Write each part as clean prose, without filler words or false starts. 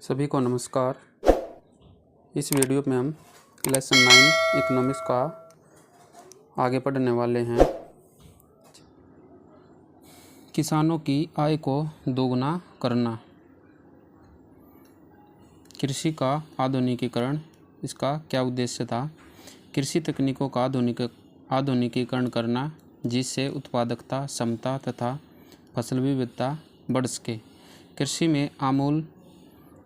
सभी को नमस्कार। इस वीडियो में हम लेसन 9 इकोनॉमिक्स का आगे पढ़ने वाले हैं। किसानों की आय को दोगुना करना, कृषि का आधुनिकीकरण, इसका क्या उद्देश्य था। कृषि तकनीकों का आधुनिकीकरण करना जिससे उत्पादकता, क्षमता तथा फसल विविधता बढ़ सके। कृषि में आमूल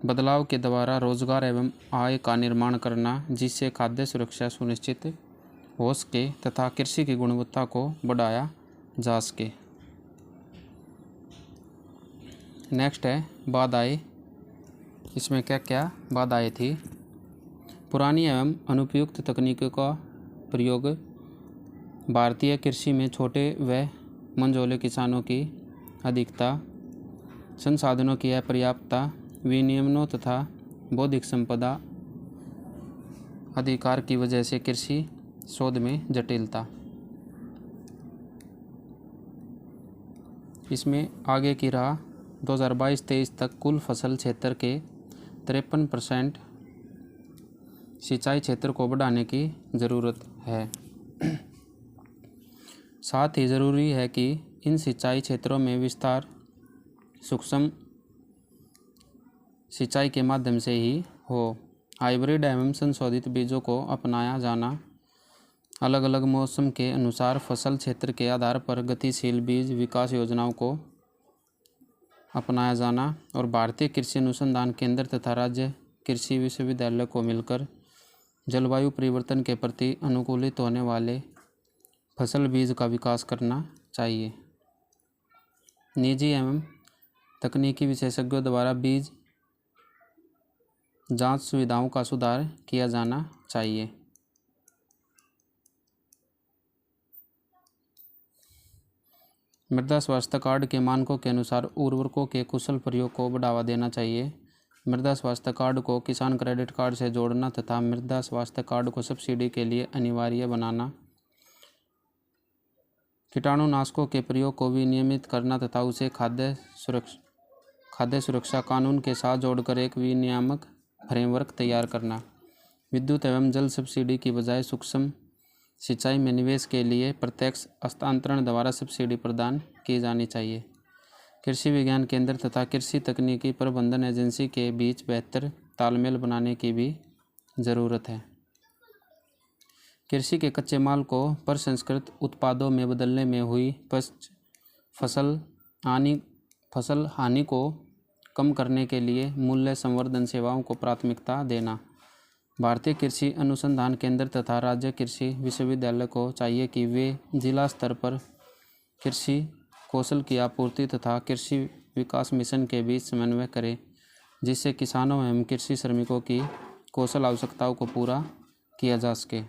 बदलाव के द्वारा रोजगार एवं आय का निर्माण करना जिससे खाद्य सुरक्षा सुनिश्चित हो सके तथा कृषि की गुणवत्ता को बढ़ाया जा सके। नेक्स्ट है बाधाएं। इसमें क्या क्या बाधाएं थी। पुरानी एवं अनुपयुक्त तकनीकों का प्रयोग, भारतीय कृषि में छोटे व मंझोले किसानों की अधिकता, संसाधनों की अपर्याप्तता, विनियमनों तथा बौद्धिक संपदा अधिकार की वजह से कृषि शोध में जटिलता। इसमें आगे की राह 2022-23 तक कुल फसल क्षेत्र के 53% सिंचाई क्षेत्र को बढ़ाने की ज़रूरत है। साथ ही ज़रूरी है कि इन सिंचाई क्षेत्रों में विस्तार सूक्ष्म सिंचाई के माध्यम से ही हो। हाइब्रिड एवं संशोधित बीजों को अपनाया जाना, अलग अलग मौसम के अनुसार फसल क्षेत्र के आधार पर गतिशील बीज विकास योजनाओं को अपनाया जाना और भारतीय कृषि अनुसंधान केंद्र तथा राज्य कृषि विश्वविद्यालय को मिलकर जलवायु परिवर्तन के प्रति अनुकूलित होने वाले फसल बीज का विकास करना चाहिए। निजी एवं तकनीकी विशेषज्ञों द्वारा बीज जांच सुविधाओं का सुधार किया जाना चाहिए। मृदा स्वास्थ्य कार्ड के मानकों के अनुसार उर्वरकों के कुशल प्रयोग को बढ़ावा देना चाहिए। मृदा स्वास्थ्य कार्ड को किसान क्रेडिट कार्ड से जोड़ना तथा मृदा स्वास्थ्य कार्ड को सब्सिडी के लिए अनिवार्य बनाना। कीटाणुनाशकों के प्रयोग को विनियमित करना तथा उसे खाद्य सुरक्षा कानून के साथ जोड़कर एक विनियामक फ्रेमवर्क तैयार करना। विद्युत एवं जल सब्सिडी की बजाय सूक्ष्म सिंचाई में निवेश के लिए प्रत्यक्ष हस्तांतरण द्वारा सब्सिडी प्रदान की जानी चाहिए। कृषि विज्ञान केंद्र तथा कृषि तकनीकी प्रबंधन एजेंसी के बीच बेहतर तालमेल बनाने की भी ज़रूरत है। कृषि के कच्चे माल को प्रसंस्कृत उत्पादों में बदलने में हुई फसल हानि को कम करने के लिए मूल्य संवर्धन सेवाओं को प्राथमिकता देना। भारतीय कृषि अनुसंधान केंद्र तथा राज्य कृषि विश्वविद्यालय को चाहिए कि वे जिला स्तर पर कृषि कौशल की आपूर्ति तथा कृषि विकास मिशन के बीच समन्वय करें जिससे किसानों एवं कृषि श्रमिकों की कौशल आवश्यकताओं को पूरा किया जा सके।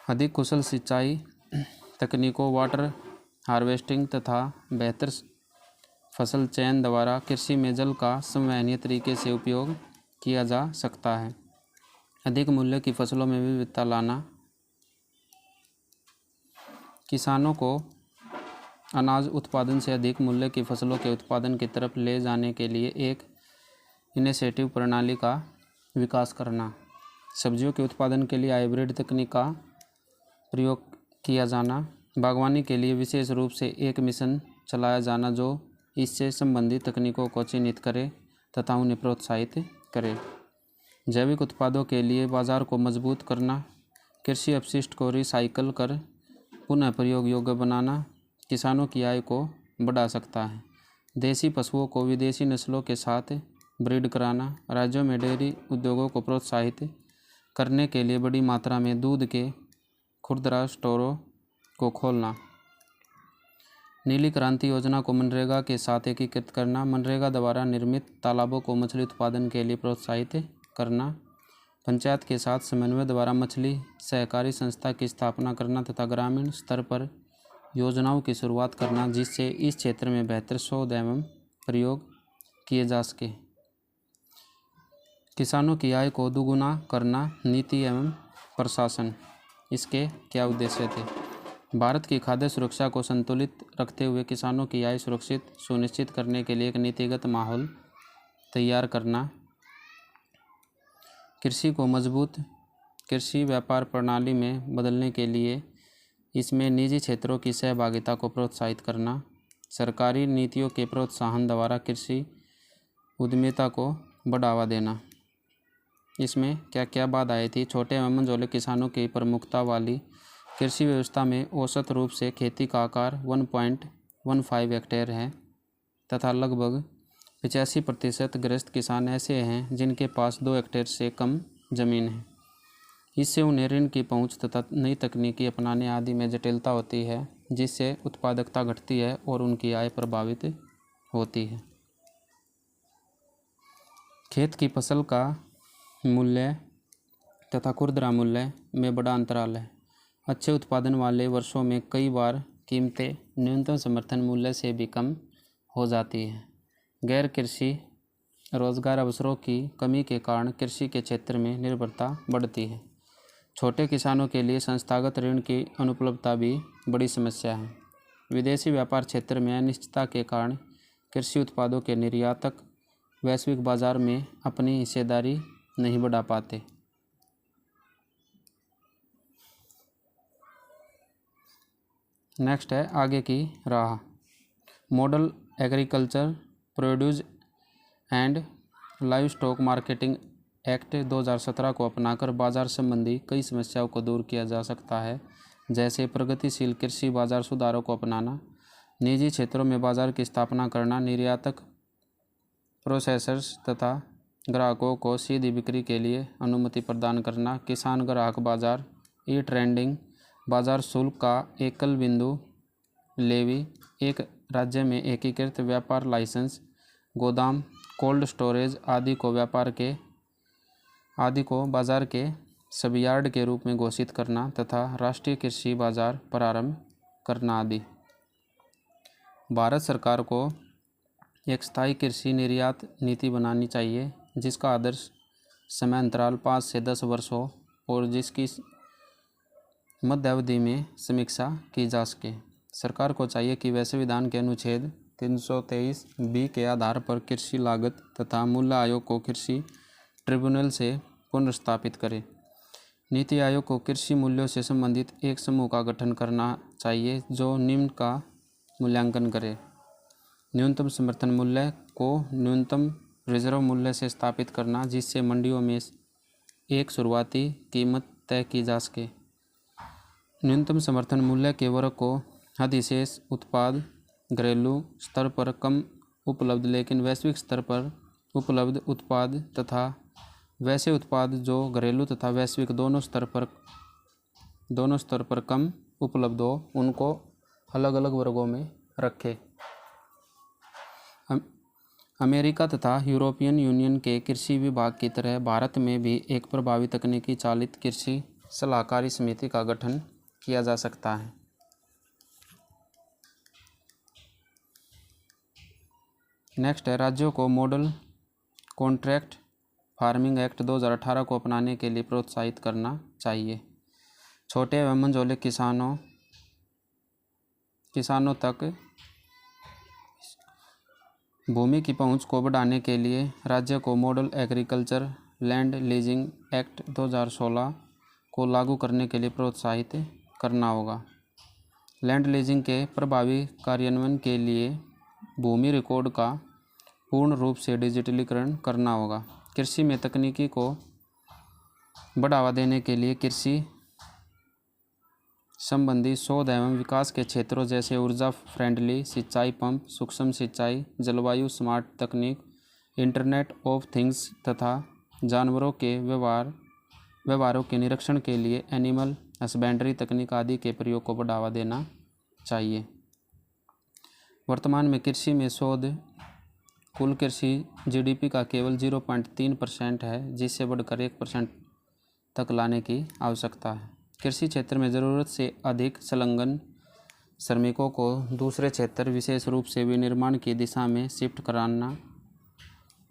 अधिक कुशल सिंचाई तकनीकों, वाटर हार्वेस्टिंग तथा बेहतर फसल चयन द्वारा कृषि में जल का संवहनीय तरीके से उपयोग किया जा सकता है। अधिक मूल्य की फसलों में विविधता लाना, किसानों को अनाज उत्पादन से अधिक मूल्य की फसलों के उत्पादन की तरफ ले जाने के लिए एक इनिशिएटिव प्रणाली का विकास करना। सब्जियों के उत्पादन के लिए हाइब्रिड तकनीक का प्रयोग किया जाना। बागवानी के लिए विशेष रूप से एक मिशन चलाया जाना जो इससे संबंधित तकनीकों को चिन्हित करे तथा उन्हें प्रोत्साहित करे। जैविक उत्पादों के लिए बाजार को मजबूत करना। कृषि अपशिष्ट को रिसाइकल कर पुनः प्रयोग योग्य बनाना किसानों की आय को बढ़ा सकता है। देसी पशुओं को विदेशी नस्लों के साथ ब्रीड कराना। राज्यों में डेयरी उद्योगों को प्रोत्साहित करने के लिए बड़ी मात्रा में दूध के खुदरा स्टोरों को खोलना। नीली क्रांति योजना को मनरेगा के साथ एकीकृत करना। मनरेगा द्वारा निर्मित तालाबों को मछली उत्पादन के लिए प्रोत्साहित करना। पंचायत के साथ समन्वय द्वारा मछली सहकारी संस्था की स्थापना करना तथा ग्रामीण स्तर पर योजनाओं की शुरुआत करना जिससे इस क्षेत्र में बेहतर शोध एवं प्रयोग किए जा सके। किसानों की आय को दोगुना करना, नीति एवं प्रशासन, इसके क्या उद्देश्य थे। भारत की खाद्य सुरक्षा को संतुलित रखते हुए किसानों की आय सुनिश्चित करने के लिए एक नीतिगत माहौल तैयार करना। कृषि को मजबूत कृषि व्यापार प्रणाली में बदलने के लिए इसमें निजी क्षेत्रों की सहभागिता को प्रोत्साहित करना। सरकारी नीतियों के प्रोत्साहन द्वारा कृषि उद्यमिता को बढ़ावा देना। इसमें क्या क्या बाधाएं थी? छोटे एवं मंझोले किसानों की प्रमुखता वाली कृषि व्यवस्था में औसत रूप से खेती का आकार 1.15 हेक्टेयर है तथा लगभग 85% ग्रस्त किसान ऐसे हैं जिनके पास 2 हेक्टेयर से कम जमीन है। इससे उन्हें ऋण की पहुंच तथा नई तकनीकी अपनाने आदि में जटिलता होती है, जिससे उत्पादकता घटती है और उनकी आय प्रभावित होती है। खेत की फसल का मूल्य तथा खुदरा मूल्य में बड़ा अंतराल है। अच्छे उत्पादन वाले वर्षों में कई बार कीमतें न्यूनतम समर्थन मूल्य से भी कम हो जाती हैं। गैर कृषि रोजगार अवसरों की कमी के कारण कृषि के क्षेत्र में निर्भरता बढ़ती है। छोटे किसानों के लिए संस्थागत ऋण की अनुपलब्धता भी बड़ी समस्या है। विदेशी व्यापार क्षेत्र में अनिश्चितता के कारण कृषि उत्पादों के निर्यातक वैश्विक बाजार में अपनी हिस्सेदारी नहीं बढ़ा पाते। नेक्स्ट है आगे की राह। Model agriculture produce and live stock marketing act 2017 को अपनाकर बाजार संबंधी कई समस्याओं को दूर किया जा सकता है, जैसे प्रगतिशील कृषि बाजार सुधारों को अपनाना, निजी क्षेत्रों में बाजार की स्थापना करना, निर्यातक, प्रोसेसर्स तथा ग्राहकों को सीधी बिक्री के लिए अनुमति प्रदान करना, किसान ग्राहक बाजार, ई ट्रेडिंग, बाजार शुल्क का एकल बिंदु लेवी, एक राज्य में एकीकृत व्यापार लाइसेंस, गोदाम, कोल्ड स्टोरेज आदि को बाजार के सबयार्ड के रूप में घोषित करना तथा राष्ट्रीय कृषि बाजार प्रारंभ करना आदि। भारत सरकार को एक स्थायी कृषि निर्यात नीति बनानी चाहिए, जिसका आदर्श समय अंतराल 5 से 10 वर्ष हो और जिसकी मध्यावधि में समीक्षा की जा सके। सरकार को चाहिए कि वह संविधान के अनुच्छेद 323B के आधार पर कृषि लागत तथा मूल्य आयोग को कृषि ट्रिब्यूनल से पुनर्स्थापित करे। नीति आयोग को कृषि मूल्यों से संबंधित एक समूह का गठन करना चाहिए जो निम्न का मूल्यांकन करे। न्यूनतम समर्थन मूल्य को न्यूनतम रिजर्व मूल्य से स्थापित करना, जिससे मंडियों में एक शुरुआती कीमत तय की जा सके। न्यूनतम समर्थन मूल्य के वर्ग को अधिशेष उत्पाद घरेलू स्तर पर कम उपलब्ध लेकिन वैश्विक स्तर पर उपलब्ध उत्पाद तथा वैसे उत्पाद जो घरेलू तथा वैश्विक दोनों स्तर पर कम उपलब्ध हो, उनको अलग अलग वर्गों में रखे। अमेरिका तथा यूरोपियन यूनियन के कृषि विभाग की तरह भारत में भी एक प्रभावी तकनीकी चालित कृषि सलाहकारी समिति का गठन किया जा सकता है। नेक्स्ट है राज्यों को मॉडल कॉन्ट्रैक्ट फार्मिंग एक्ट 2018 को अपनाने के लिए प्रोत्साहित करना चाहिए। छोटे एवं मंझोले किसानों तक भूमि की पहुंच को बढ़ाने के लिए राज्य को model agriculture land leasing act 2016 को लागू करने के लिए प्रोत्साहित करना होगा। लैंड लीजिंग के प्रभावी कार्यान्वयन के लिए भूमि रिकॉर्ड का पूर्ण रूप से डिजिटलीकरण करना होगा। कृषि में तकनीकी को बढ़ावा देने के लिए कृषि संबंधी शोध एवं विकास के क्षेत्रों जैसे ऊर्जा फ्रेंडली सिंचाई पंप, सूक्ष्म सिंचाई, जलवायु स्मार्ट तकनीक, इंटरनेट ऑफ थिंग्स तथा जानवरों के व्यवहारों के निरीक्षण के लिए एनिमल हस्बेंड्री तकनीक आदि के प्रयोग को बढ़ावा देना चाहिए। वर्तमान में कृषि में शोध कुल कृषि जीडीपी का केवल 0.3% है, जिससे बढ़कर 1% तक लाने की आवश्यकता है। कृषि क्षेत्र में ज़रूरत से अधिक संलग्न श्रमिकों को दूसरे क्षेत्र विशेष रूप से विनिर्माण की दिशा में शिफ्ट कराना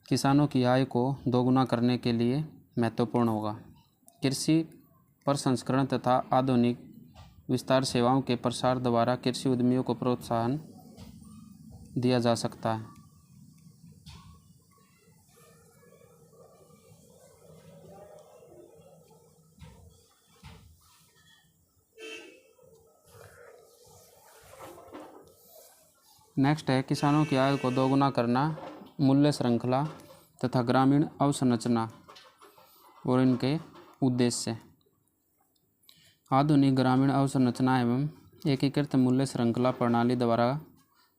किसानों की आय को दोगुना करने के लिए महत्वपूर्ण होगा। कृषि प्रसंस्करण तथा आधुनिक विस्तार सेवाओं के प्रसार द्वारा कृषि उद्यमियों को प्रोत्साहन दिया जा सकता है। नेक्स्ट है किसानों की आय को दोगुना करना, मूल्य श्रृंखला तथा ग्रामीण अवसंरचना और इनके उद्देश्य। आधुनिक ग्रामीण अवसंरचना एवं एकीकृत मूल्य श्रृंखला प्रणाली द्वारा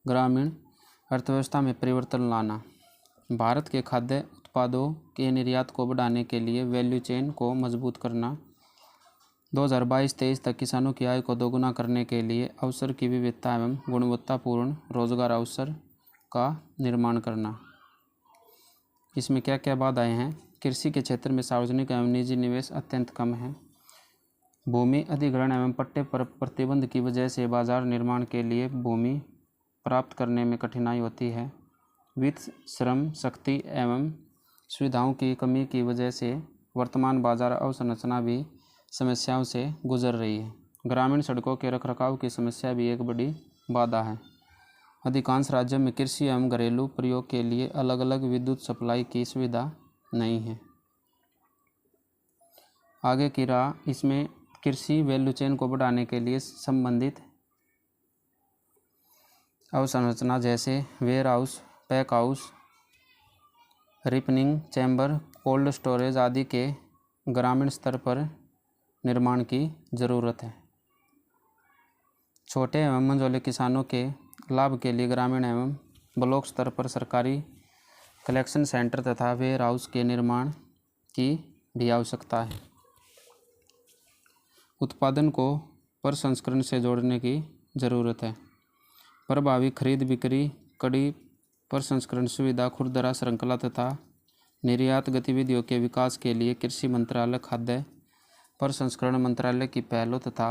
ग्रामीण अर्थव्यवस्था में परिवर्तन लाना। भारत के खाद्य उत्पादों के निर्यात को बढ़ाने के लिए वैल्यू चेन को मजबूत करना। 2022-23 तक किसानों की आय को दोगुना करने के लिए अवसर की विविधता एवं गुणवत्तापूर्ण रोजगार अवसर का निर्माण करना। इसमें क्या क्या बाधाएं हैं? कृषि के क्षेत्र में सार्वजनिक एवं निजी निवेश अत्यंत कम है। भूमि अधिग्रहण एवं पट्टे पर प्रतिबंध की वजह से बाजार निर्माण के लिए भूमि प्राप्त करने में कठिनाई होती है। वित्त, श्रम शक्ति एवं सुविधाओं की कमी की वजह से वर्तमान बाजार अवसंरचना भी समस्याओं से गुजर रही है। ग्रामीण सड़कों के रखरखाव की समस्या भी एक बड़ी बाधा है। अधिकांश राज्यों में कृषि एवं घरेलू प्रयोग के लिए अलग अलग विद्युत सप्लाई की सुविधा नहीं है। आगे की राह, इसमें कृषि वैल्यू चेन को बढ़ाने के लिए संबंधित अवसंरचना जैसे warehouse, pack house, ripening chamber, cold storage आदि के ग्रामीण स्तर पर निर्माण की ज़रूरत है। छोटे एवं मझोले किसानों के लाभ के लिए ग्रामीण एवं ब्लॉक स्तर पर सरकारी कलेक्शन सेंटर तथा वेयर हाउस के निर्माण की भी आवश्यकता है। उत्पादन को प्रसंस्करण से जोड़ने की ज़रूरत है। प्रभावी खरीद बिक्री कड़ी प्रसंस्करण सुविधा, खुदरा श्रृंखला तथा निर्यात गतिविधियों के विकास के लिए कृषि मंत्रालय, खाद्य प्रसंस्करण मंत्रालय की पहलों तथा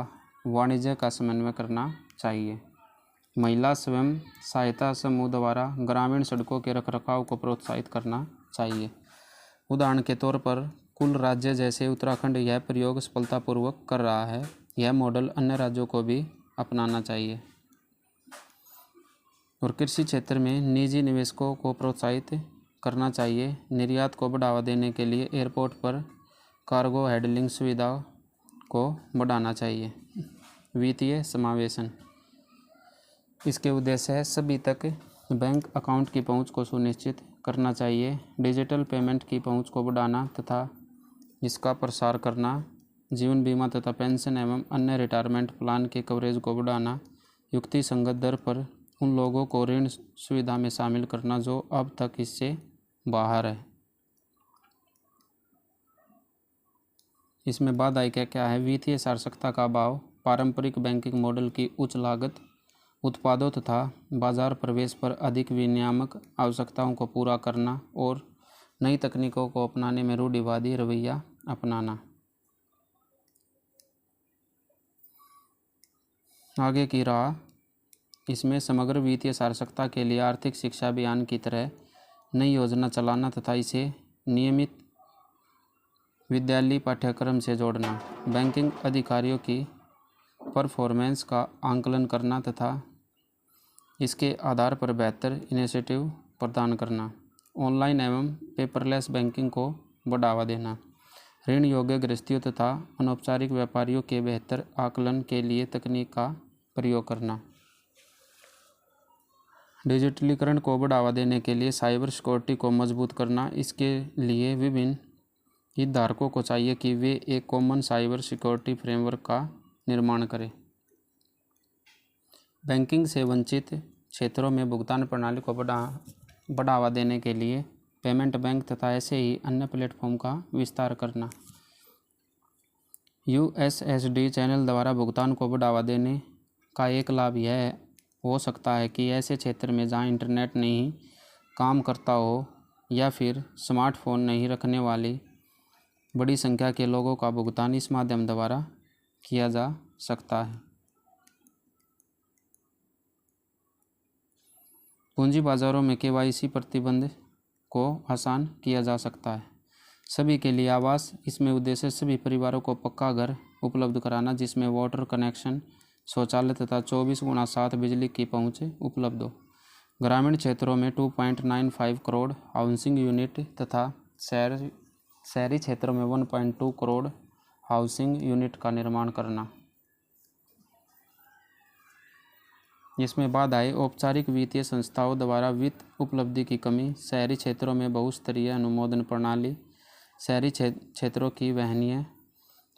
वाणिज्य का समन्वय करना चाहिए। महिला स्वयं सहायता समूह द्वारा ग्रामीण सड़कों के रखरखाव को प्रोत्साहित करना चाहिए। उदाहरण के तौर पर कुल राज्य जैसे उत्तराखंड यह प्रयोग सफलतापूर्वक कर रहा है। यह मॉडल अन्य राज्यों को भी अपनाना चाहिए। और कृषि क्षेत्र में निजी निवेशकों को प्रोत्साहित करना चाहिए। निर्यात को बढ़ावा देने के लिए एयरपोर्ट पर कार्गो हैंडलिंग सुविधा को बढ़ाना चाहिए। वित्तीय समावेशन, इसके उद्देश्य है सभी तक बैंक अकाउंट की पहुंच को सुनिश्चित करना चाहिए। डिजिटल पेमेंट की पहुंच को बढ़ाना तथा इसका प्रसार करना। जीवन बीमा तथा पेंशन एवं अन्य रिटायरमेंट प्लान के कवरेज को बढ़ाना। युक्तिसंगत दर पर उन लोगों को ऋण सुविधा में शामिल करना जो अब तक इससे बाहर है। इसमें बाधाएं क्या क्या है? वित्तीय साक्षरता का अभाव, पारंपरिक बैंकिंग मॉडल की उच्च लागत, उत्पादों तथा बाजार प्रवेश पर अधिक विनियामक आवश्यकताओं को पूरा करना और नई तकनीकों को अपनाने में रूढ़िवादी रवैया अपनाना। आगे की राह, इसमें समग्र वित्तीय साक्षरता के लिए आर्थिक शिक्षा अभियान की तरह नई योजना चलाना तथा इसे नियमित विद्यालयी पाठ्यक्रम से जोड़ना। बैंकिंग अधिकारियों की परफॉर्मेंस का आंकलन करना तथा इसके आधार पर बेहतर इनिशिएटिव प्रदान करना। ऑनलाइन एवं पेपरलेस बैंकिंग को बढ़ावा देना। ऋण योग्य गृहस्थियों तथा अनौपचारिक व्यापारियों के बेहतर आकलन के लिए तकनीक का प्रयोग करना। डिजिटलीकरण को बढ़ावा देने के लिए साइबर सिक्योरिटी को मजबूत करना। इसके लिए विभिन्न हितधारकों को चाहिए कि वे एक कॉमन साइबर सिक्योरिटी फ्रेमवर्क का निर्माण करें। बैंकिंग से वंचित क्षेत्रों में भुगतान प्रणाली को बढ़ावा देने के लिए पेमेंट बैंक तथा ऐसे ही अन्य प्लेटफॉर्म का विस्तार करना। यूएसएसडी चैनल द्वारा भुगतान को बढ़ावा देने का एक लाभ यह हो सकता है कि ऐसे क्षेत्र में जहां इंटरनेट नहीं काम करता हो या फिर स्मार्टफोन नहीं रखने वाली बड़ी संख्या के लोगों का भुगतान इस माध्यम द्वारा किया जा सकता है। पूंजी बाजारों में केवाईसी प्रतिबंध को आसान किया जा सकता है। सभी के लिए आवास, इसमें उद्देश्य सभी परिवारों को पक्का घर उपलब्ध कराना जिसमें वाटर कनेक्शन, शौचालय तथा 24x7 बिजली की पहुंच उपलब्ध हो। ग्रामीण क्षेत्रों में 2.95 करोड़ हाउसिंग यूनिट तथा शहरी क्षेत्रों में 1.2 करोड़ हाउसिंग यूनिट का निर्माण करना। जिसमें बाधाएं औपचारिक वित्तीय संस्थाओं द्वारा वित्त उपलब्धि की कमी, शहरी क्षेत्रों में बहुस्तरीय अनुमोदन प्रणाली, शहरी क्षेत्रों की वहनीय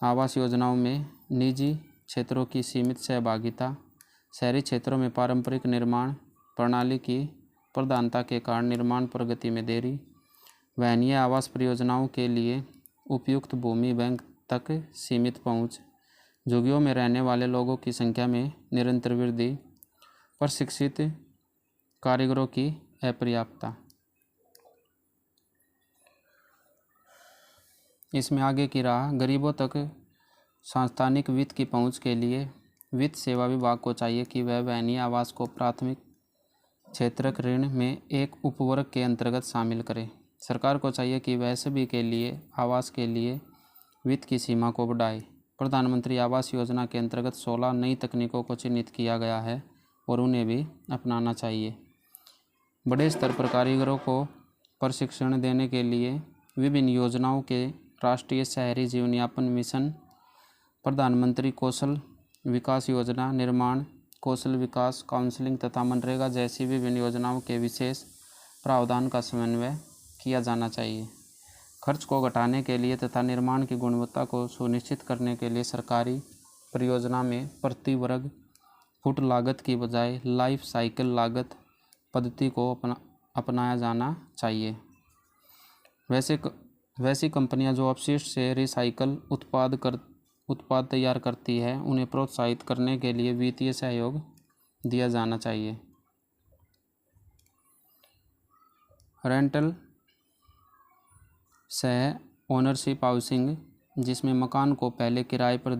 आवास योजनाओं में निजी क्षेत्रों की सीमित सहभागिता, शहरी क्षेत्रों में पारंपरिक निर्माण प्रणाली की प्रधानता के कारण निर्माण प्रगति में देरी, वहनीय आवास परियोजनाओं के लिए उपयुक्त भूमि बैंक तक सीमित पहुंच, झुग्गियों में रहने वाले लोगों की संख्या में निरंतर वृद्धि, प्रशिक्षित कारीगरों की अपर्याप्तता। इसमें आगे की राह, गरीबों तक सांस्थानिक वित्त की पहुंच के लिए वित्त सेवा विभाग को चाहिए कि वह वहनीय आवास को प्राथमिक क्षेत्रक ऋण में एक उपवर्ग के अंतर्गत शामिल करे। सरकार को चाहिए कि वह सभी के लिए आवास के लिए वित्त की सीमा को बढ़ाए। प्रधानमंत्री आवास योजना के अंतर्गत 16 नई तकनीकों को चिन्हित किया गया है और उन्हें भी अपनाना चाहिए। बड़े स्तर पर कारीगरों को प्रशिक्षण देने के लिए विभिन्न योजनाओं के राष्ट्रीय शहरी जीवन यापन मिशन, प्रधानमंत्री कौशल विकास योजना, निर्माण कौशल विकास काउंसलिंग तथा मनरेगा जैसी विभिन्न योजनाओं के विशेष प्रावधान का समन्वय किया जाना चाहिए। खर्च को घटाने के लिए तथा निर्माण की गुणवत्ता को सुनिश्चित करने के लिए सरकारी परियोजना में प्रति वर्ग फुट लागत की बजाय लाइफ साइकिल लागत पद्धति को अपनाया जाना चाहिए। वैसी कंपनियां जो अपशिष्ट से रिसाइकल उत्पाद तैयार करती है, उन्हें प्रोत्साहित करने के लिए वित्तीय सहयोग दिया जाना चाहिए। रेंटल सह ओनरशिप हाउसिंग, जिसमें मकान को पहले किराए पर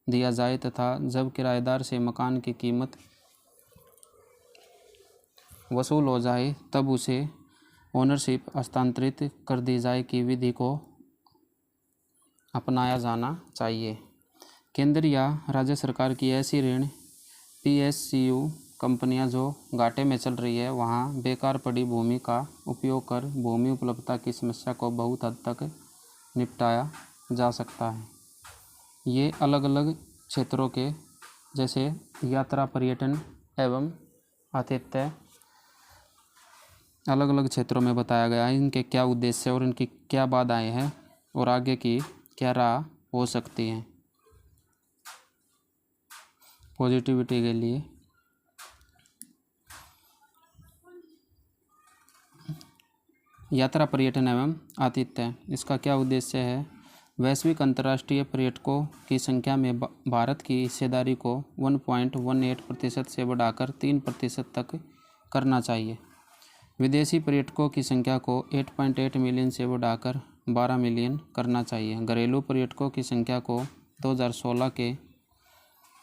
दिया जाए तथा जब किराएदार से मकान की कीमत वसूल हो जाए तब उसे ओनरशिप हस्तांतरित कर दी जाए की विधि को अपनाया जाना चाहिए। केंद्र या राज्य सरकार की ऐसी ऋण PSU कंपनियां जो घाटे में चल रही है, वहां बेकार पड़ी भूमि का उपयोग कर भूमि उपलब्धता की समस्या को बहुत हद तक निपटाया जा सकता है। ये अलग अलग क्षेत्रों के जैसे यात्रा, पर्यटन एवं आतिथ्य अलग अलग क्षेत्रों में बताया गया है। इनके क्या उद्देश्य और इनकी क्या बाधाएं हैं और आगे की क्या राह हो सकती हैं पॉजिटिविटी के लिए। यात्रा, पर्यटन एवं आतिथ्य, इसका क्या उद्देश्य है? वैश्विक अंतर्राष्ट्रीय पर्यटकों की संख्या में भारत की हिस्सेदारी को 1.18% से बढ़ाकर 3% तक करना चाहिए। विदेशी पर्यटकों की संख्या को 8.8 मिलियन से बढ़ाकर 12 मिलियन करना चाहिए। घरेलू पर्यटकों की संख्या को 2016 के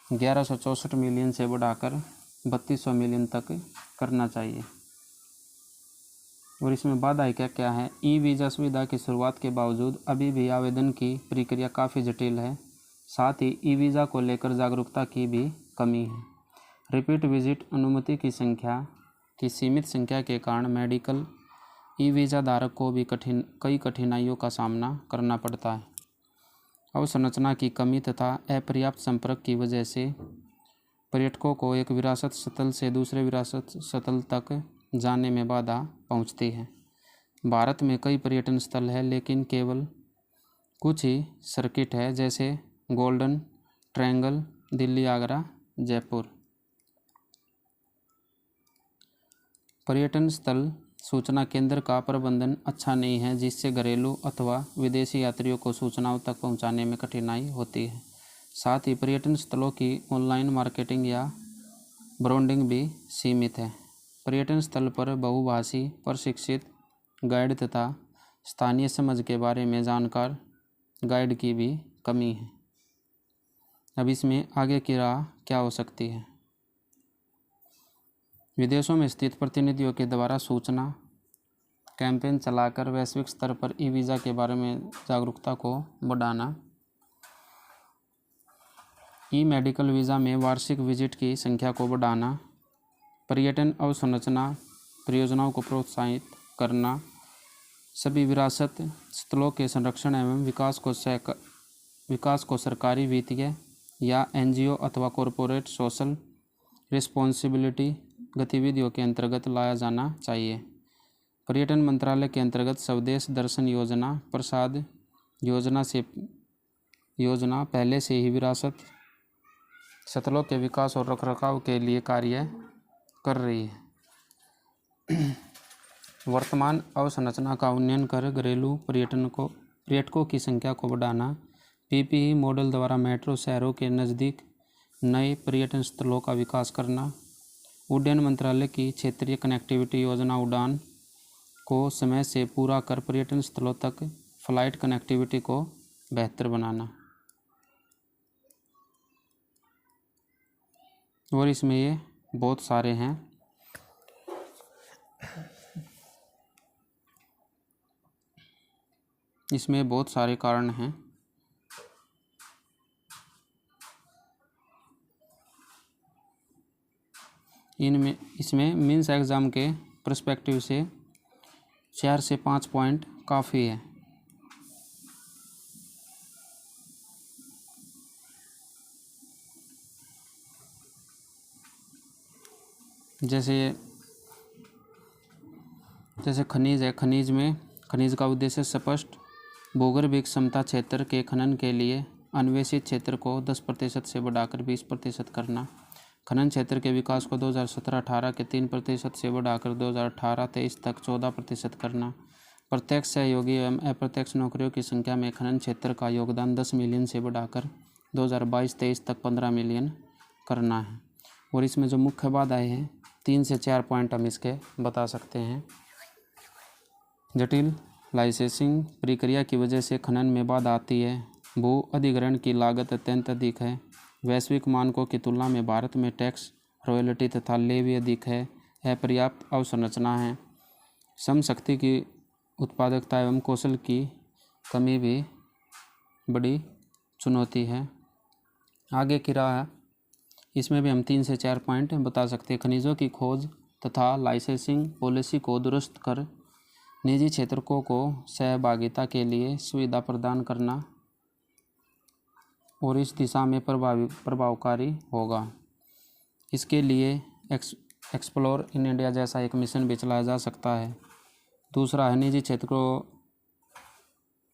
1164 मिलियन से बढ़ाकर 3200 मिलियन तक करना चाहिए। और इसमें बाधाएं क्या क्या है? ई वीज़ा सुविधा की शुरुआत के बावजूद अभी भी आवेदन की प्रक्रिया काफ़ी जटिल है। साथ ही ई वीज़ा को लेकर जागरूकता की भी कमी है। रिपीट विजिट अनुमति की सीमित संख्या के कारण मेडिकल ई वीज़ा धारक को भी कई कठिनाइयों का सामना करना पड़ता है। अवसंरचना की कमी तथा अपर्याप्त संपर्क की वजह से पर्यटकों को एक विरासत स्थल से दूसरे विरासत स्थल तक जाने में बाधा पहुंचती है। भारत में कई पर्यटन स्थल है, लेकिन केवल कुछ ही सर्किट है, जैसे गोल्डन ट्रायंगल, दिल्ली, आगरा, जयपुर। पर्यटन स्थल सूचना केंद्र का प्रबंधन अच्छा नहीं है, जिससे घरेलू अथवा विदेशी यात्रियों को सूचनाओं तक पहुंचाने में कठिनाई होती है। साथ ही पर्यटन स्थलों की ऑनलाइन मार्केटिंग या ब्रांडिंग भी सीमित है। पर्यटन स्थल पर बहुभाषी प्रशिक्षित गाइड तथा स्थानीय समझ के बारे में जानकार गाइड की भी कमी है। अब इसमें आगे की राह क्या हो सकती है? विदेशों में स्थित प्रतिनिधियों के द्वारा सूचना कैंपेन चलाकर वैश्विक स्तर पर ई वीज़ा के बारे में जागरूकता को बढ़ाना। ई मेडिकल वीज़ा में वार्षिक विजिट की संख्या को बढ़ाना। पर्यटन अवसंरचना परियोजनाओं को प्रोत्साहित करना। सभी विरासत स्थलों के संरक्षण एवं विकास को सरकारी, वित्तीय या NGO अथवा कॉरपोरेट सोशल रिस्पॉन्सिबिलिटी गतिविधियों के अंतर्गत लाया जाना चाहिए। पर्यटन मंत्रालय के अंतर्गत स्वदेश दर्शन योजना प्रसाद योजना पहले से ही विरासत स्थलों के विकास और रखरखाव के लिए कार्य कर रही है। वर्तमान अवसंरचना का उन्नयन कर घरेलू पर्यटकों की संख्या को बढ़ाना, पीपीई मॉडल द्वारा मेट्रो शहरों के नज़दीक नए पर्यटन स्थलों का विकास करना, उड्डयन मंत्रालय की क्षेत्रीय कनेक्टिविटी योजना उड़ान को समय से पूरा कर पर्यटन स्थलों तक फ्लाइट कनेक्टिविटी को बेहतर बनाना। और इसमें ये बहुत सारे हैं। इसमें बहुत सारे कारण हैं। इसमें मीन्स एग्ज़ाम के पर्सपेक्टिव से 4 से 5 पॉइंट काफ़ी है। जैसे खनिज है। खनिज का उद्देश्य स्पष्ट भूगर्भिक क्षमता क्षेत्र के खनन के लिए अन्वेषित क्षेत्र को 10% से बढ़ाकर 20% करना। खनन क्षेत्र के विकास को 2017-18 के 3% से बढ़ाकर 2018-23 तक 14% करना। प्रत्यक्ष सहयोगी एवं अप्रत्यक्ष नौकरियों की संख्या में खनन क्षेत्र का योगदान 10 मिलियन से बढ़ाकर 2022-23 तक 15 मिलियन करना है। और इसमें जो मुख्य बाधाएं हैं 3 से 4 पॉइंट हम इसके बता सकते हैं। जटिल लाइसेंसिंग प्रक्रिया की वजह से खनन में बाधा आती है। भू अधिग्रहण की लागत अत्यंत अधिक है। वैश्विक मानकों की तुलना में भारत में टैक्स, रॉयल्टी तथा लेवी अधिक है। अपर्याप्त अवसंरचना है। श्रम शक्ति की उत्पादकता एवं कौशल की कमी भी बड़ी चुनौती है। आगे की राह, इसमें भी हम 3 से 4 पॉइंट बता सकते हैं। खनिजों की खोज तथा लाइसेंसिंग पॉलिसी को दुरुस्त कर निजी क्षेत्रों को सहभागिता के लिए सुविधा प्रदान करना और इस दिशा में प्रभावकारी होगा। इसके लिए एक्सप्लोर इन इंडिया जैसा एक मिशन भी चलाया जा सकता है। दूसरा है निजी क्षेत्र को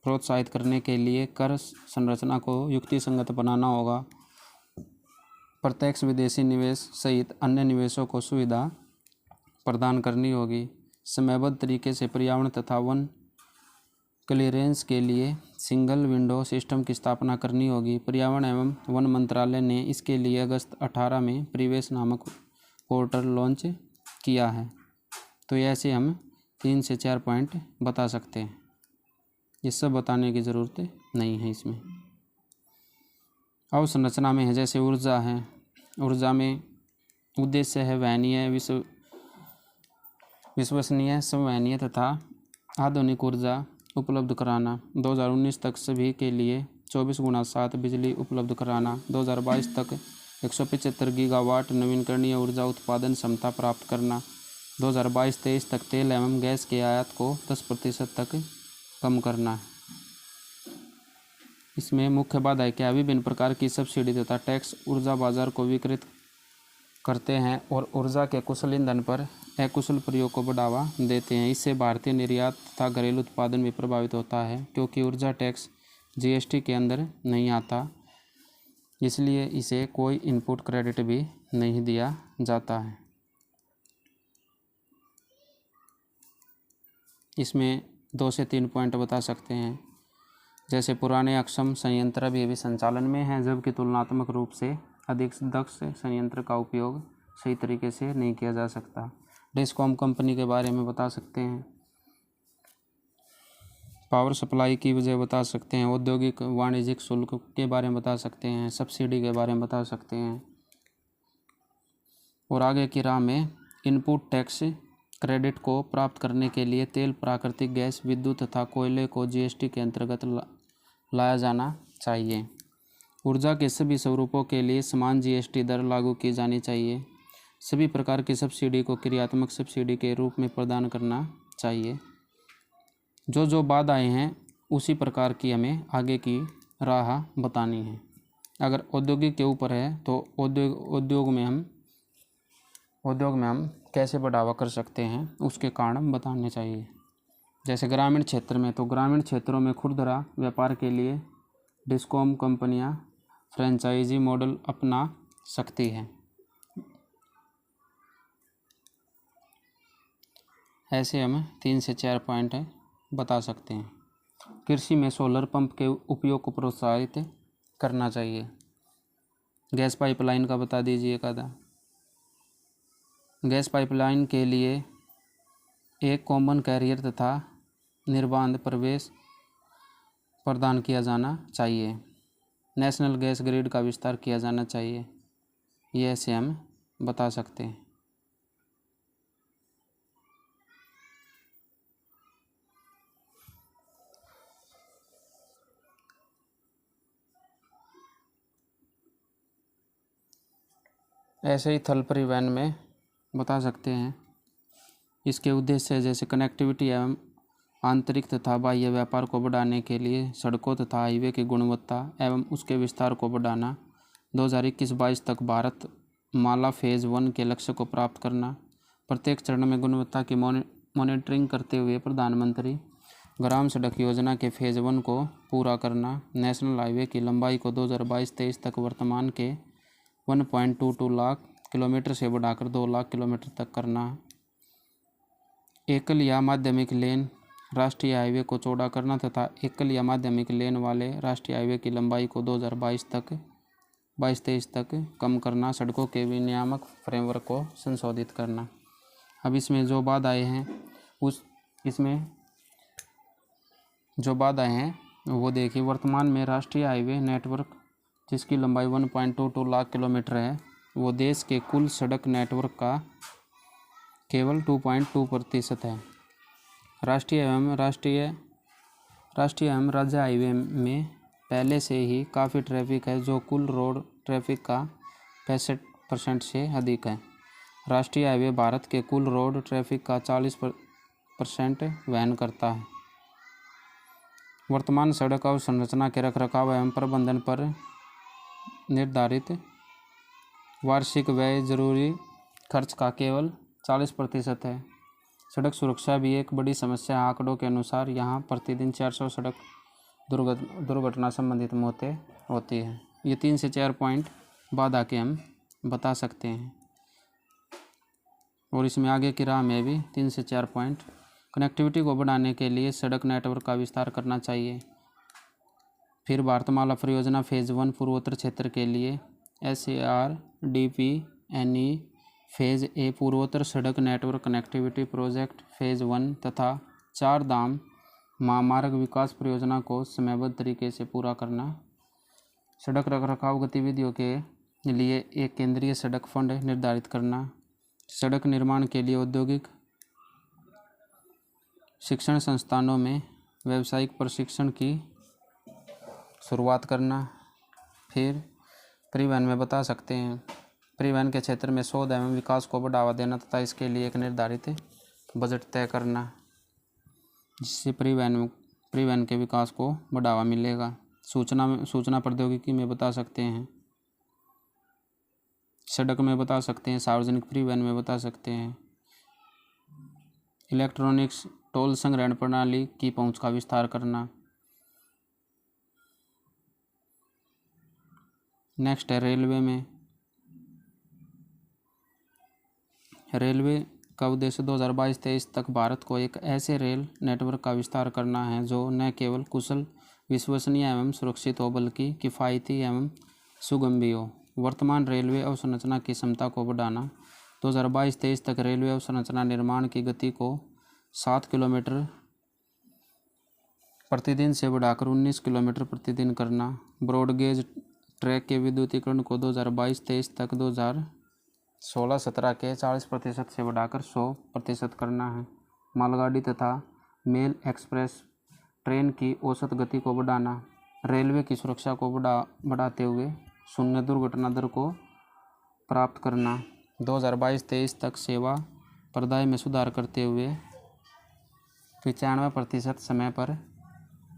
प्रोत्साहित करने के लिए कर संरचना को युक्तिसंगत बनाना होगा। प्रत्यक्ष विदेशी निवेश सहित अन्य निवेशों को सुविधा प्रदान करनी होगी। समयबद्ध तरीके से पर्यावरण तथा वन क्लीयरेंस के लिए सिंगल विंडो सिस्टम की स्थापना करनी होगी। पर्यावरण एवं वन मंत्रालय ने इसके लिए अगस्त 18 में परिवेश नामक पोर्टल लॉन्च किया है। तो ऐसे हम 3 से 4 पॉइंट बता सकते हैं। ये सब बताने की ज़रूरत नहीं है। इसमें अवसंरचना में है जैसे ऊर्जा है। ऊर्जा में उद्देश्य है वहनीय, विश्वसनीय, संवहनीय तथा आधुनिक ऊर्जा उपलब्ध कराना। 2019 तक सभी के लिए 24x7 बिजली उपलब्ध कराना। 2022 तक 175 गीगावाट नवीकरणीय ऊर्जा उत्पादन क्षमता प्राप्त करना। 2022-23 तक तेल एवं गैस के आयात को 10% तक कम करना है। इसमें मुख्य बाधाएं क्या? विभिन्न प्रकार की सब्सिडी तथा टैक्स ऊर्जा बाजार को विकृत करते हैं और ऊर्जा के कुशल ईंधन पर अकुशल प्रयोग को बढ़ावा देते हैं। इससे भारतीय निर्यात तथा घरेलू उत्पादन भी प्रभावित होता है, क्योंकि ऊर्जा टैक्स जीएसटी के अंदर नहीं आता, इसलिए इसे कोई इनपुट क्रेडिट भी नहीं दिया जाता है। इसमें 2 से 3 पॉइंट बता सकते हैं। जैसे पुराने अक्षम संयंत्र अभी संचालन में हैं, जबकि तुलनात्मक रूप से अधिक दक्ष संयंत्र का उपयोग सही तरीके से नहीं किया जा सकता। डिस्कॉम कंपनी के बारे में बता सकते हैं। पावर सप्लाई की वजह बता सकते हैं। औद्योगिक वाणिज्यिक शुल्क के बारे में बता सकते हैं। सब्सिडी के बारे में बता सकते हैं। और आगे की राह में इनपुट टैक्स क्रेडिट को प्राप्त करने के लिए तेल, प्राकृतिक गैस, विद्युत तथा कोयले को जीएसटी के अंतर्गत लाया जाना चाहिए। ऊर्जा के सभी स्वरूपों के लिए समान जीएसटी दर लागू की जानी चाहिए। सभी प्रकार की सब्सिडी को क्रियात्मक सब्सिडी के रूप में प्रदान करना चाहिए। जो बाधाएं हैं उसी प्रकार की हमें आगे की राह बतानी है। अगर औद्योगिक के ऊपर है तो उद्योग में हम उद्योग में हम कैसे बढ़ावा कर सकते हैं उसके कारण बताने चाहिए। जैसे ग्रामीण क्षेत्र में, तो ग्रामीण क्षेत्रों में खुदरा व्यापार के लिए डिस्कॉम कंपनियां फ्रेंचाइजी मॉडल अपना सकती हैं। ऐसे हम 3 से 4 पॉइंट बता सकते हैं। कृषि में सोलर पंप के उपयोग को प्रोत्साहित करना चाहिए। गैस पाइपलाइन का बता दीजिए एक आधा। गैस पाइपलाइन के लिए एक कॉमन कैरियर तथा निर्बाध प्रवेश प्रदान किया जाना चाहिए। नेशनल गैस ग्रिड का विस्तार किया जाना चाहिए। ये ऐसे हम बता सकते हैं। ऐसे ही थल परिवहन में बता सकते हैं। इसके उद्देश्य जैसे कनेक्टिविटी एवं आंतरिक तथा बाह्य व्यापार को बढ़ाने के लिए सड़कों तथा हाईवे की गुणवत्ता एवं उसके विस्तार को बढ़ाना, 2021-22 तक भारत माला फेज़ 1 के लक्ष्य को प्राप्त करना, प्रत्येक चरण में गुणवत्ता की मॉनिटरिंग करते हुए प्रधानमंत्री ग्राम सड़क योजना के फेज़ 1 को पूरा करना, नेशनल हाईवे की लंबाई को 2022-23 तक वर्तमान के 1.22 लाख किलोमीटर से बढ़ाकर 2 लाख किलोमीटर तक करना, एकल या माध्यमिक लेन राष्ट्रीय हाईवे को चौड़ा करना तथा एकल या माध्यमिक लेन वाले राष्ट्रीय हाईवे की लंबाई को 2022-23 तक कम करना, सड़कों के विनियामक फ्रेमवर्क को संशोधित करना। अब इसमें जो बाधाएं हैं वो देखिए। वर्तमान में राष्ट्रीय हाईवे नेटवर्क जिसकी लंबाई 1.22 लाख किलोमीटर है, वो देश के कुल सड़क नेटवर्क का केवल 2.2% है। राष्ट्रीय एवं राज्य हाईवे में पहले से ही काफ़ी ट्रैफिक है, जो कुल रोड ट्रैफिक का 65% से अधिक है। राष्ट्रीय हाईवे भारत के कुल रोड ट्रैफिक का 40% वहन करता है। वर्तमान सड़क अवसंरचना के रखरखाव एवं प्रबंधन पर निर्धारित वार्षिक व्यय जरूरी खर्च का केवल 40% है। सड़क सुरक्षा भी एक बड़ी समस्या है। आंकड़ों के अनुसार यहाँ प्रतिदिन 400 सड़क दुर्घटना संबंधित मौतें होती हैं। ये 3 से 4 पॉइंट बाधा के हम बता सकते हैं। और इसमें आगे की राह में भी 3 से 4 पॉइंट। कनेक्टिविटी को बढ़ाने के लिए सड़क नेटवर्क का विस्तार करना चाहिए। फिर भारतमाला परियोजना फेज़ 1 पूर्वोत्तर क्षेत्र के लिए SARDP-NE फेज़ ए पूर्वोत्तर सड़क नेटवर्क कनेक्टिविटी प्रोजेक्ट फेज़ 1 तथा 4 धाम महामार्ग विकास परियोजना को समयबद्ध तरीके से पूरा करना। सड़क रखरखाव गतिविधियों के लिए एक केंद्रीय सड़क फंड निर्धारित करना। सड़क निर्माण के लिए औद्योगिक शिक्षण संस्थानों में व्यावसायिक प्रशिक्षण की शुरुआत करना। फिर परिवहन में बता सकते हैं। परिवहन के क्षेत्र में शोध एवं विकास को बढ़ावा देना तथा इसके लिए एक निर्धारित बजट तय करना, जिससे परिवहन के विकास को बढ़ावा मिलेगा। सूचना प्रौद्योगिकी में बता सकते हैं। सड़क में बता सकते हैं। सार्वजनिक परिवहन में बता सकते हैं। इलेक्ट्रॉनिक्स टोल संग्रहण प्रणाली की पहुंच का विस्तार करना। नेक्स्ट है रेलवे में। रेलवे का उद्देश्य 2022-23 तक भारत को एक ऐसे रेल नेटवर्क का विस्तार करना है जो न केवल कुशल, विश्वसनीय एवं सुरक्षित हो, बल्कि किफ़ायती एवं सुगम भी हो। वर्तमान रेलवे अवसंरचना की क्षमता को बढ़ाना। 2022-23 तक रेलवे अवसंरचना निर्माण की गति को 7 किलोमीटर प्रतिदिन से बढ़ाकर 19 किलोमीटर प्रतिदिन करना। ब्रॉडगेज ट्रैक के विद्युतीकरण को 2022-23 तक 2016-17 के 40% से बढ़ाकर 100% करना है। मालगाड़ी तथा मेल एक्सप्रेस ट्रेन की औसत गति को बढ़ाना। रेलवे की सुरक्षा को बढ़ाते हुए शून्य दुर्घटना दर को प्राप्त करना। 2022-23 तक सेवा प्रदाय में सुधार करते हुए 95% समय पर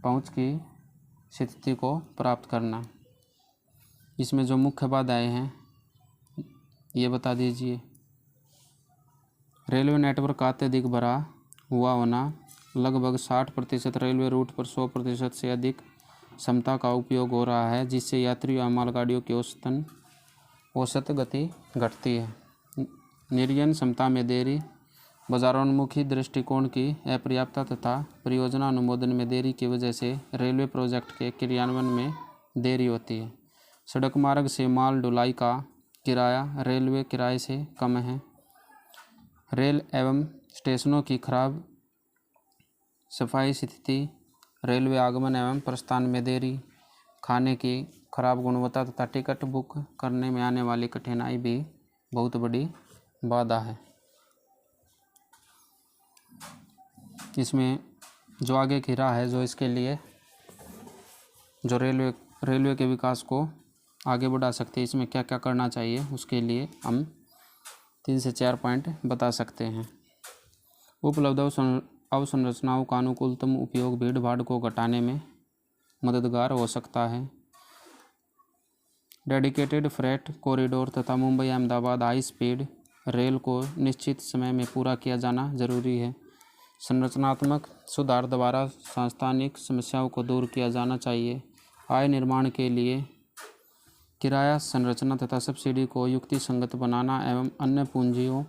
पहुंच की स्थिति को प्राप्त करना। इसमें जो मुख्य बाधाएं हैं ये बता दीजिए। रेलवे नेटवर्क का अत्यधिक भरा हुआ होना, लगभग 60% रेलवे रूट पर 100% से अधिक क्षमता का उपयोग हो रहा है, जिससे यात्रियों और मालगाड़ियों की औसत गति घटती है। निर्यात क्षमता में देरी, बाजारोन्मुखी दृष्टिकोण की अपर्याप्तता तथा परियोजना अनुमोदन में देरी की वजह से रेलवे प्रोजेक्ट के क्रियान्वयन में देरी होती है। सड़क मार्ग से माल ढुलाई का किराया रेलवे किराए से कम है। रेल एवं स्टेशनों की खराब सफाई स्थिति, रेलवे आगमन एवं प्रस्थान में देरी, खाने की खराब गुणवत्ता तथा टिकट बुक करने में आने वाली कठिनाई भी बहुत बड़ी बाधा है। इसमें जो आगे की राह है, जो इसके लिए जो रेलवे के विकास को आगे बढ़ा सकते हैं, इसमें क्या क्या करना चाहिए, उसके लिए हम 3 से 4 पॉइंट बता सकते हैं। उपलब्ध अवसंरचनाओं का अनुकूलतम उपयोग भीड़ भाड़ को घटाने में मददगार हो सकता है। डेडिकेटेड फ्रेट कॉरिडोर तथा Mumbai Ahmedabad high speed rail को निश्चित समय में पूरा किया जाना जरूरी है। संरचनात्मक सुधार द्वारा सांस्थानिक समस्याओं को दूर किया जाना चाहिए। आय निर्माण के लिए किराया संरचना तथा सब्सिडी को युक्तिसंगत बनाना एवं अन्य पूंजियों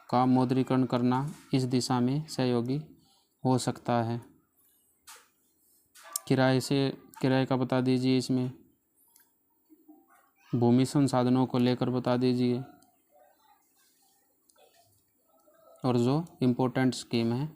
का मौद्रीकरण करना इस दिशा में सहयोगी हो सकता है। किराए का बता दीजिए, इसमें भूमि संसाधनों को लेकर बता दीजिए, और जो इम्पोर्टेंट स्कीम है